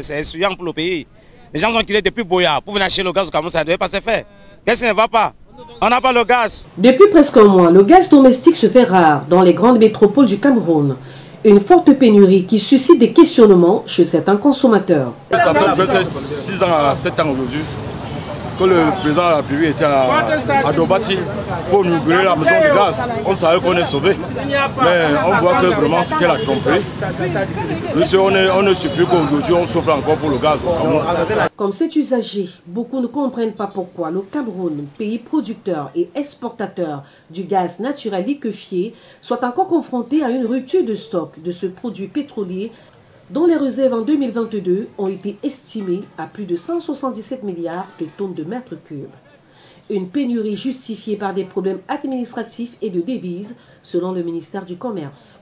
c'est essuyant pour le pays. Les gens ont quitté depuis Boya pour venir acheter le gaz au Cameroun, ça ne devait pas se faire. Qu'est-ce qui ne va pas? On n'a pas le gaz. Depuis presque un mois, le gaz domestique se fait rare dans les grandes métropoles du Cameroun. Une forte pénurie qui suscite des questionnements chez certains consommateurs. Ça fait presque 6 ans à 7 ans aujourd'hui que le président de la République était à Dobassi pour nous brûler la maison de gaz. On savait qu'on est sauvé, mais on voit que vraiment c'était la tromperie. On ne sait plus qu'aujourd'hui on souffre encore pour le gaz au Cameroun. Comme c'est usagé, beaucoup ne comprennent pas pourquoi le Cameroun, pays producteur et exportateur du gaz naturel liquéfié, soit encore confronté à une rupture de stock de ce produit pétrolier dont les réserves en 2022 ont été estimées à plus de 177 milliards de tonnes de mètres cubes. Une pénurie justifiée par des problèmes administratifs et de devises, selon le ministère du Commerce.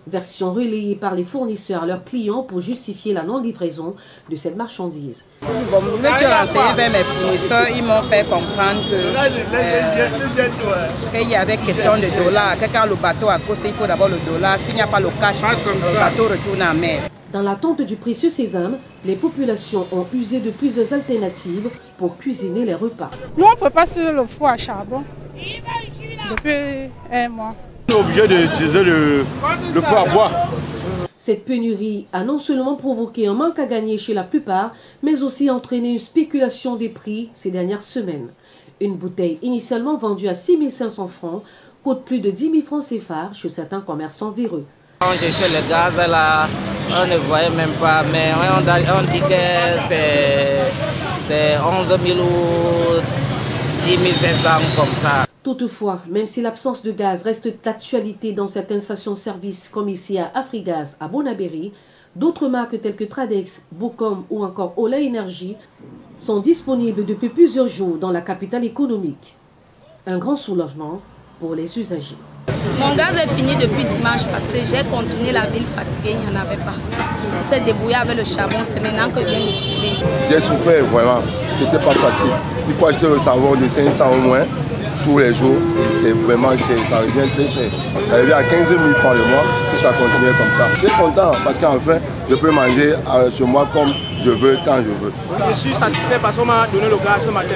Version relayée par les fournisseurs à leurs clients pour justifier la non-livraison de cette marchandise. Bon, je me suis renseignée vers mes fournisseurs, ils m'ont fait comprendre qu'il y avait question de dollars, que quand le bateau accoste, il faut d'abord le dollar, s'il n'y a pas le cash, le bateau retourne en mer. Dans l'attente du précieux sésame, les populations ont usé de plusieurs alternatives pour cuisiner les repas. Nous, on prépare sur le four à charbon depuis un mois. On est obligé d'utiliser le four à bois. Cette pénurie a non seulement provoqué un manque à gagner chez la plupart, mais aussi entraîné une spéculation des prix ces dernières semaines. Une bouteille initialement vendue à 6 500 francs coûte plus de 10 000 francs CFA chez certains commerçants véreux. Quand j'ai cherché le gaz là, on ne voyait même pas, mais on dit que c'est 11 000 ou 10 500 comme ça. Toutefois, même si l'absence de gaz reste d'actualité dans certaines stations-service comme ici à Afrigaz, à Bonabéry, d'autres marques telles que Tradex, Bocom ou encore Ola Energy sont disponibles depuis plusieurs jours dans la capitale économique. Un grand soulagement pour les usagers. Mon gaz est fini depuis dimanche passé. J'ai contourné la ville fatiguée, il n'y en avait pas. On s'est débrouillé avec le charbon, c'est maintenant que je viens de trouver. J'ai souffert vraiment, c'était pas facile. Il faut acheter le savon de 500 au moins tous les jours et c'est vraiment cher, ça revient très cher. Ça revient à 15 000 francs le mois si ça continue comme ça. Je suis content parce qu'enfin je peux manger chez moi comme je veux, quand je veux. Je suis satisfait parce qu'on m'a donné le gaz ce matin.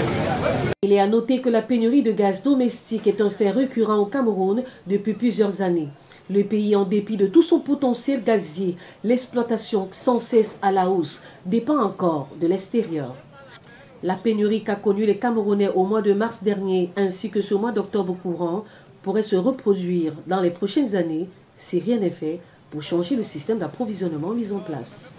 Il est à noter que la pénurie de gaz domestique est un fait récurrent au Cameroun depuis plusieurs années. Le pays, en dépit de tout son potentiel gazier, l'exploitation sans cesse à la hausse, dépend encore de l'extérieur. La pénurie qu'a connue les Camerounais au mois de mars dernier ainsi que ce mois d'octobre courant pourrait se reproduire dans les prochaines années si rien n'est fait pour changer le système d'approvisionnement mis en place.